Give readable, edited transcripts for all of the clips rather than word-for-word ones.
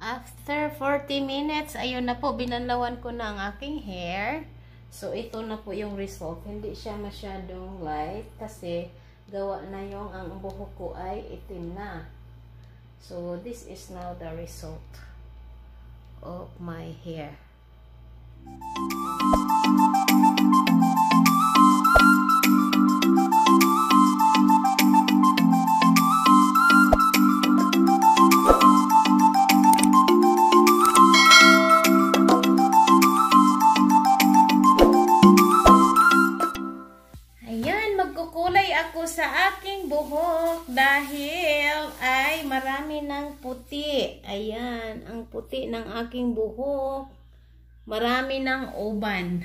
After 40 minutes, ayun na po, binanlawan ko na ang aking hair. So, ito na po yung result. Hindi siya masyadong light kasi gawa na yung ang buhok ko ay itim na. So, this is now the result of my hair. Sa aking buhok dahil ay marami ng puti. Ayan, ang puti ng aking buhok. Marami ng uban.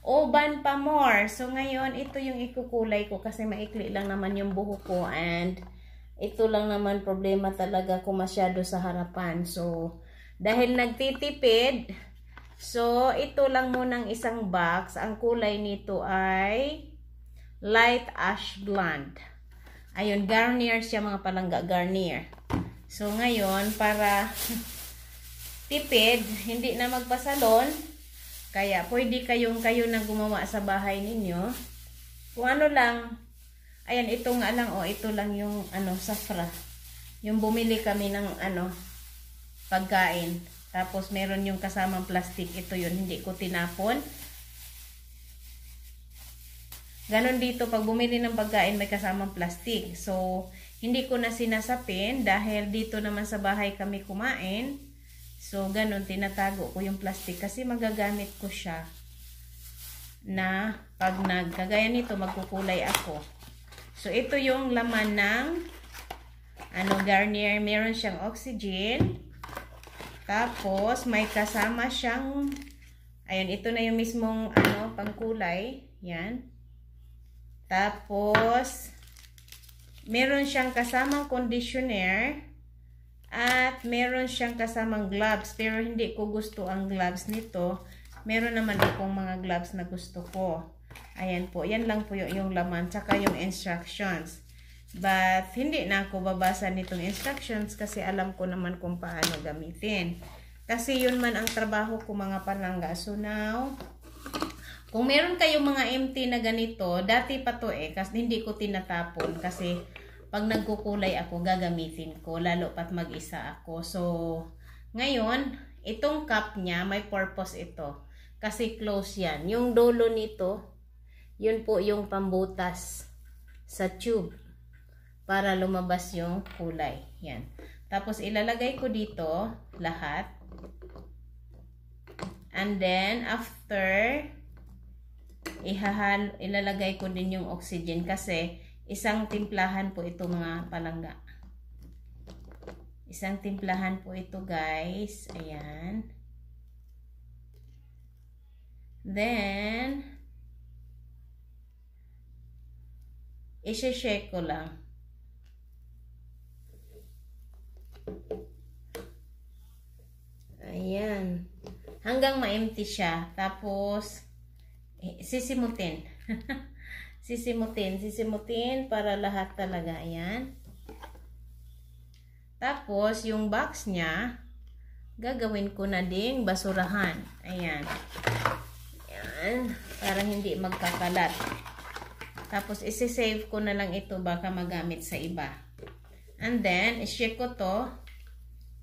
Uban pa more. So ngayon, ito yung ikukulay ko kasi maikli lang naman yung buhok ko and ito lang naman problema talaga ko masyado sa harapan. So, dahil nagtitipid, so ito lang munang isang box. Ang kulay nito ay light ash blonde. Ayun, Garnier siya mga palangga, Garnier. So, ngayon, para tipid, hindi na magpasalon, kaya pwede kayo na gumawa sa bahay ninyo. Kung ano lang, ayan, ito nga lang, ito lang yung, safra. Yung bumili kami ng, pagkain. Tapos, meron yung kasamang plastic. Ito yun, hindi ko tinapon. Ganon dito, pag bumili ng pagkain, may kasamang plastic. So, hindi ko na sinasapin dahil dito naman sa bahay kami kumain. So, ganon, tinatago ko yung plastic kasi magagamit ko siya na pag kagaya nito, magkukulay ako. So, ito yung laman ng Garnier. Meron siyang oxygen. Tapos, may kasama siyang, ayun, ito na yung mismong, pangkulay. Yan. Tapos, meron siyang kasamang conditioner at meron siyang kasamang gloves. Pero hindi ko gusto ang gloves nito. Meron naman akong mga gloves na gusto ko. Ayan po. Yan lang po yung laman. Tsaka yung instructions. But, hindi na ako babasa nitong instructions kasi alam ko naman kung paano gamitin. Kasi yun man ang trabaho ko mga palangga. So now, kung meron kayong mga empty na ganito, dati pa to kasi hindi ko tinatapon kasi pag nagkukulay ako, gagamitin ko, lalo pat mag-isa ako. So, ngayon, itong cup niya, may purpose ito. Kasi close yan. Yung dulo nito, yun po yung pambutas sa tube para lumabas yung kulay. Yan. Tapos, ilalagay ko dito lahat. And then, after ilalagay ko din yung oxygen kasi isang timplahan po ito mga palangga. Isang timplahan po ito guys. Ayan. Then, isi-shake ko lang. Ayan. Hanggang ma-empty siya. Tapos, sisimutin. Sisimutin para lahat talaga. Ayan. Tapos, yung box niya, gagawin ko na ding basurahan. Ayan. Ayan. Para hindi magkakalat. Tapos, isi-save ko na lang ito baka magamit sa iba. And then, i-shake ko to.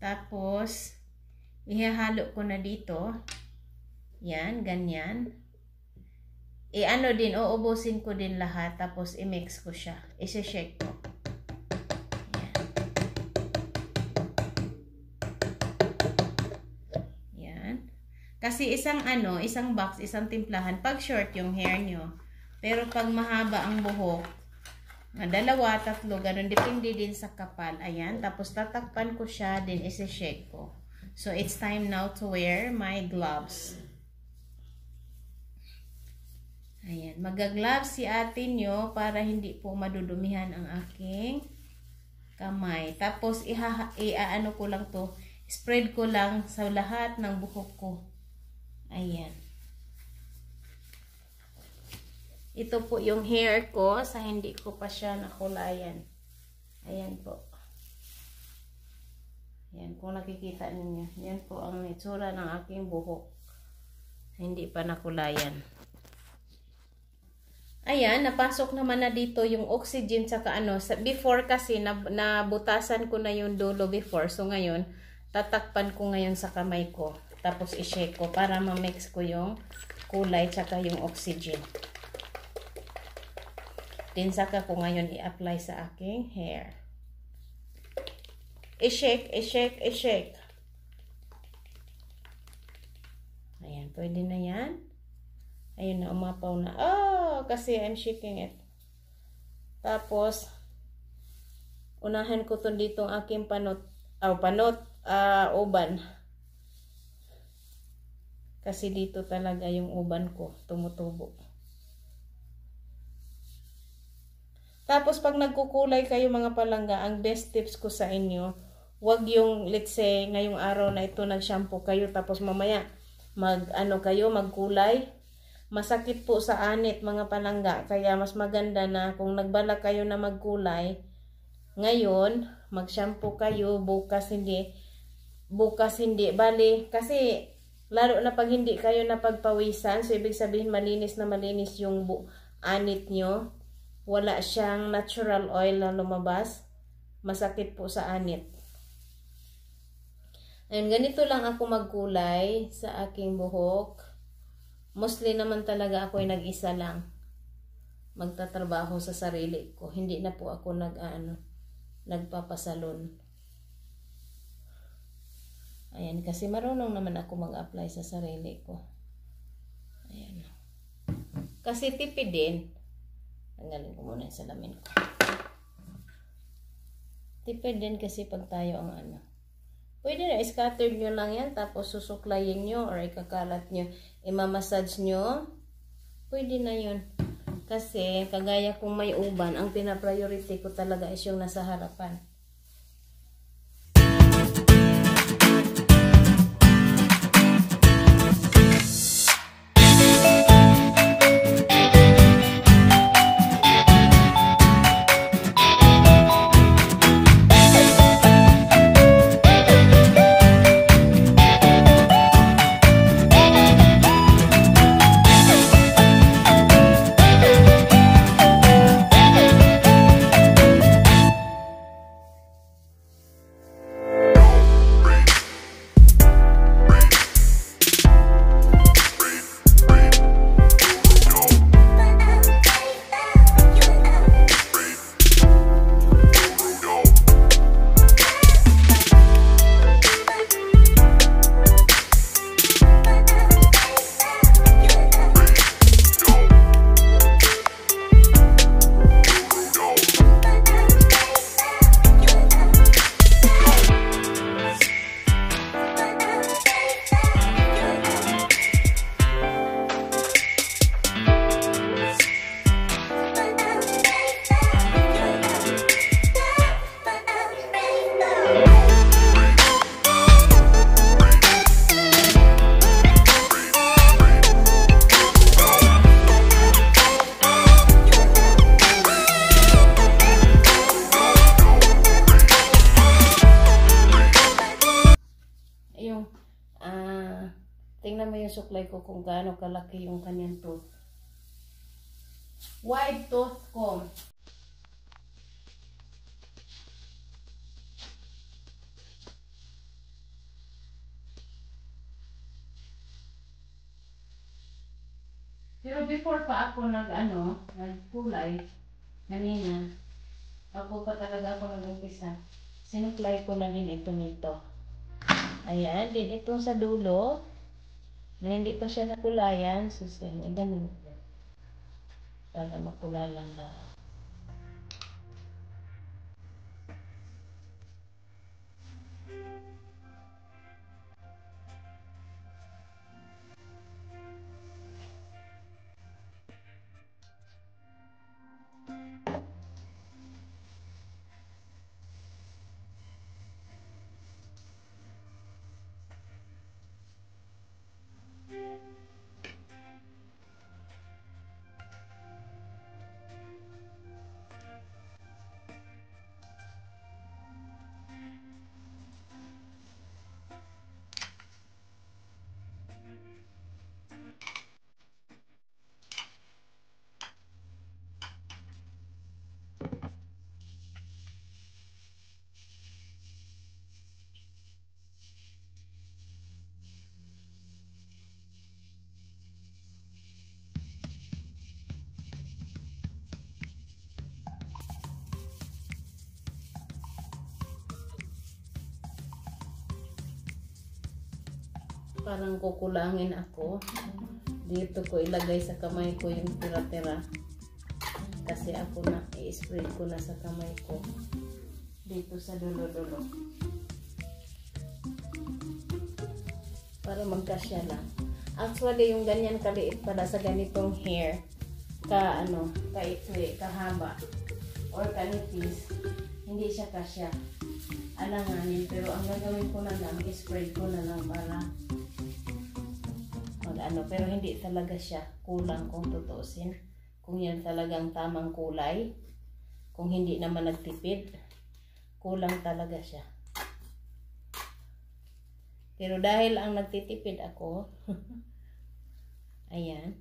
Tapos, ihahalo ko na dito. Yan, ganyan. Uubusin ko din lahat. Tapos, i-mix ko siya. Isi-shake ko. Yan. Kasi isang box, isang timplahan. Pag short yung hair nyo. Pero pag mahaba ang buhok, dalawa, tatlo, ganun. Depende din sa kapal. Ayan. Tapos, tatakpan ko siya. Din, isi-shake ko. So, it's time now to wear my gloves. Ayan, mag-gloves si ate nyo para hindi po madudumihan ang aking kamay. Tapos, iaano ko lang to, spread ko lang sa lahat ng buhok ko. Ayan. Ito po yung hair ko sa hindi ko pa siya nakulayan. Ayan po. Yan, kung nakikita ninyo. Yan po ang itsura ng aking buhok. Hindi pa nakulayan. Ayan, napasok naman na dito yung oxygen saka ano. Before kasi, nabutasan ko na yung dulo before. So ngayon, tatakpan ko ngayon sa kamay ko. Tapos i-shake ko para ma-mix ko yung kulay saka yung oxygen. Din saka ko ngayon i-apply sa aking hair. I-shake, i-shake, i-shake. Ayan, pwede na yan. Ayun na, umapaw na. Oh, kasi I'm shaking it. Tapos, unahan ko to dito ang aking uban. Kasi dito talaga yung uban ko, tumutubo. Tapos, pag nagkukulay kayo mga palangga, ang best tips ko sa inyo, wag yung, let's say, ngayong araw na ito nag-shampoo kayo, tapos mamaya, magkulay. Masakit po sa anit mga palangga, kaya mas maganda na kung nagbala kayo na magkulay, ngayon, mag-shampoo kayo, bukas hindi, bali, kasi, lalo na pag hindi kayo napagpawisan, so ibig sabihin malinis na malinis yung anit nyo, wala siyang natural oil na lumabas, masakit po sa anit. Ayun, ganito lang ako magkulay sa aking buhok. Mostly naman talaga ako ay nag-isa lang. Magtatrabaho sa sarili ko. Hindi na po ako nagpapasalon. Ayan, kasi marunong naman ako mag-apply sa sarili ko. Ayan. Kasi tipid din. Tanggalin ko muna yung salamin ko. Tipid din kasi pag tayo ang Pwede na, scattered nyo lang yan, tapos susuklayin nyo or ikakalat nyo, imamassage nyo. Pwede na yun. Kasi, kagaya kung may uban, ang pinapriority ko talaga is yung nasa harapan. Tingnan mo yung suklay ko kung gaano kalaki yung kanyang tooth. Wide tooth comb. Pero before pa ako nagkulay, kanina, ako pa talaga ako nag-umpisa, sinuklay ko na din ito nito. Ayan, din itong sa dulo. Na hindi pa siya nakulayan, susunod ganun. Para makulayan na. parang kukulangin ako. Dito ko ilagay sa kamay ko yung tira-tira. Kasi ako na i-spread ko na sa kamay ko. Dito sa dulo-dulo. Para magkasya lang. Actually, yung ganyan kaliit pala sa ganitong hair, kahaba, or kanipis, hindi siya kasya. Alanganin, pero ang gagawin ko na lang, i-spread ko na lang para pero hindi talaga siya kulang kung tutusin. Kung yan talagang tamang kulay, kung hindi naman nagtipid, kulang talaga siya. Pero dahil ang nagtitipid ako, ayan,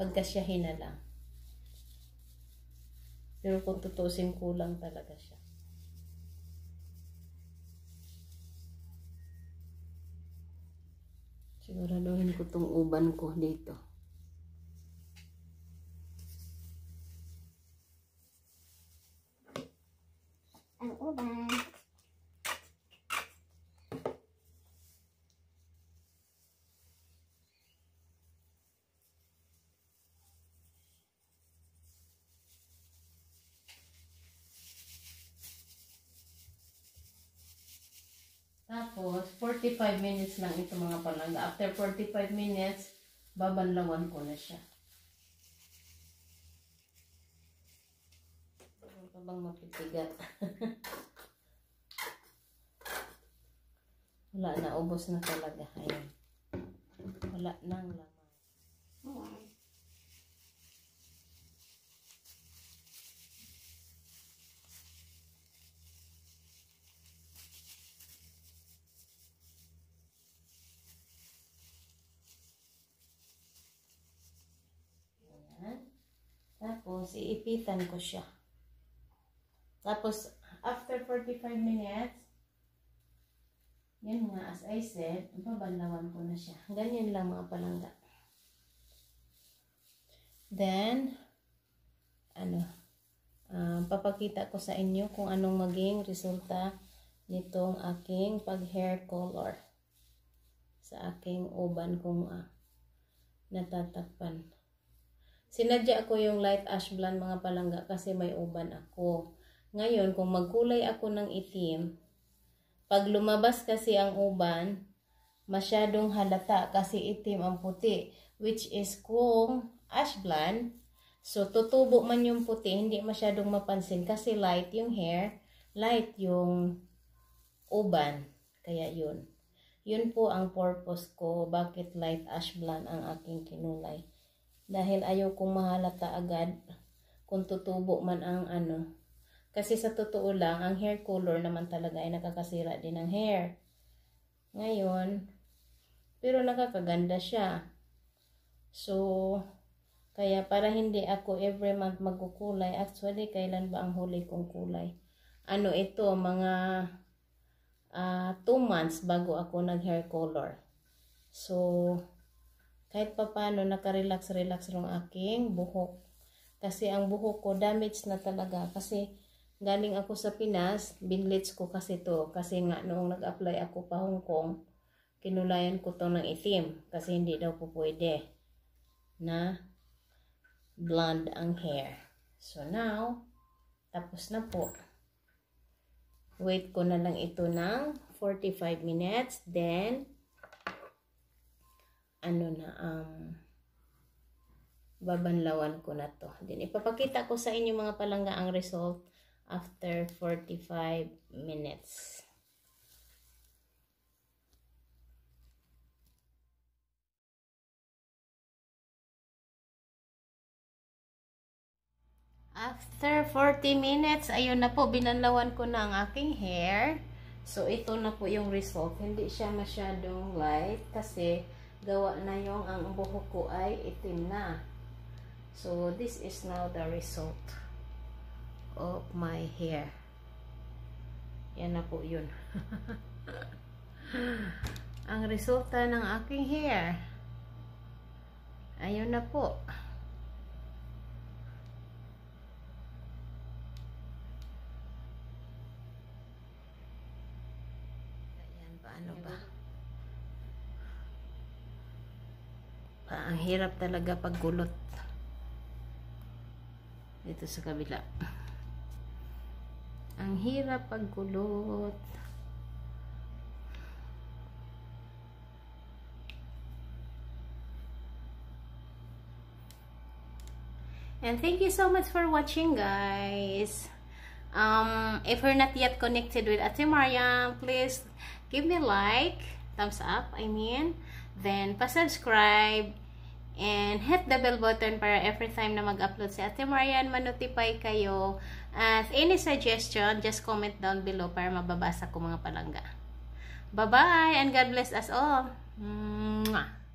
pagkasyahin na lang. Pero kung tutusin, kulang talaga siya. Siguraduhin ko tong uban ko dito. Ang uban. Tapos, 45 minutes lang ito mga palangga. After 45 minutes, babanlawan ko na siya. Ano ka bang mapitigat? Wala na, ubos na talaga. Ayan. Wala nang laman. Ayan. Tapos, iipitan ko siya. Tapos, after 45 minutes, yun nga, as I said, babanlawan ko na siya. Ganyan lang mga palangga. Then, papakita ko sa inyo kung anong maging resulta nitong aking pag-hair color sa aking uban kung natatakpan. Sinadya ko yung light ash blonde mga palangga kasi may uban ako. Ngayon, kung magkulay ako ng itim, pag lumabas kasi ang uban, masyadong halata kasi itim ang puti. Which is kung ash blonde, so tutubo man yung puti, hindi masyadong mapansin kasi light yung hair, light yung uban. Kaya yun. Yun po ang purpose ko, bakit light ash blonde ang aking kinulay. Dahil ayaw kong mahalata agad kung tutubo man ang Kasi sa totoo lang, ang hair color naman talaga ay nakakasira din ng hair. Ngayon, pero nakakaganda siya. So, kaya para hindi ako every month magkukulay, actually, kailan ba ang huli kong kulay? Ito, mga 2 months bago ako nag-hair color. So, kahit pa paano nakarelax-relax ng aking buhok. Kasi ang buhok ko damaged na talaga. Kasi galing ako sa Pinas, binlits ko kasi to. Kasi nga noong nag-apply ako pa Hong Kong, kinulayan ko to ng itim. Kasi hindi daw po pwede na blonde ang hair. So now, tapos na po. Wait ko na lang ito ng 45 minutes. Then, babanlawan ko na to. Then, ipapakita ko sa inyo mga palangga ang result after 45 minutes. After 40 minutes, ayun na po, binanlawan ko na ang aking hair. So, ito na po yung result. Hindi siya masyadong light kasi gawa na yung ang buhok ko ay itim na. So, this is now the result of my hair. Yan na po yun. Ang resulta ng aking hair. Ayun na po. ano ba? Ang hirap talaga paggulot dito sa kabila. Ang hirap paggulot. And thank you so much for watching, guys. If you're not yet connected with Ate Mariam, please give me like, thumbs up, then pa-subscribe and hit the bell button para every time na mag-upload si Ate Mariam, ma-notify kayo. At any suggestion, just comment down below para mababasa ko mga palangga. Bye-bye and God bless us all. Mwah!